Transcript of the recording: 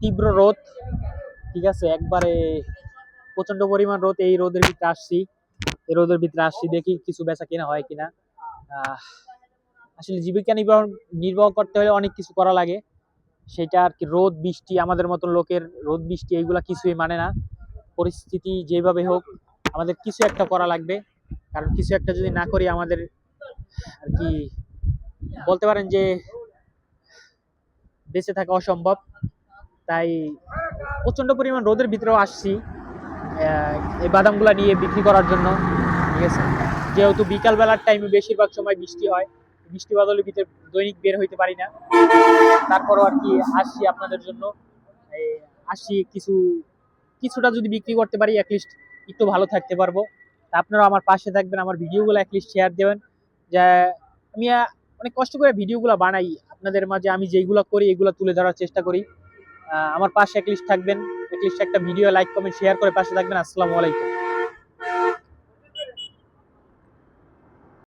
তীব্র রোদ, ঠিক আছে, একবারে প্রচন্ড পরিমাণ রোদ। এই রোদের ভিতরে আসছি, এই রোদের ভিতরে আসছি, দেখি কিছু বেচা কেনা হয় কিনা। আসলে জীবিকা নির্বাহ নির্বাহ করতে হলে অনেক কিছু করা লাগে, সেটা আর কি। রোদ বৃষ্টি, আমাদের মতন লোকের রোদ বৃষ্টি এইগুলা কিছুই মানে না। পরিস্থিতি যেভাবে হোক আমাদের কিছু একটা করা লাগবে, কারণ কিছু একটা যদি না করি আমাদের আর কি বলতে পারেন যে বেঁচে থাকা অসম্ভব। তাই প্রচন্ড পরিমাণ রোদের ভিতরেও আসছি এই বাদামগুলা নিয়ে বিক্রি করার জন্য, ঠিক আছে। যেহেতু বিকাল বেলার টাইমে বেশিরভাগ সময় বৃষ্টি হয়, বৃষ্টি বাদলের ভিতরে দৈনিক বের হইতে পারি না, তারপরও আর কি আসছি আপনাদের জন্য। আসছি কিছুটা যদি বিক্রি করতে পারি অ্যাটলিস্ট একটু ভালো থাকতে পারবো। তা আপনারা আমার পাশে থাকবেন, আমার ভিডিওগুলো অ্যাটলিস্ট শেয়ার দেবেন। যে আমি অনেক কষ্ট করে ভিডিওগুলো বানাই আপনাদের মাঝে, আমি যেগুলো করি এগুলো তুলে ধরার চেষ্টা করি। আমার পাশে অ্যাটলিস্ট থাকবেন, অ্যাটলিস্ট একটা ভিডিও লাইক কমেন্ট শেয়ার করে পাশে থাকবেন। আসসালামু আলাইকুম।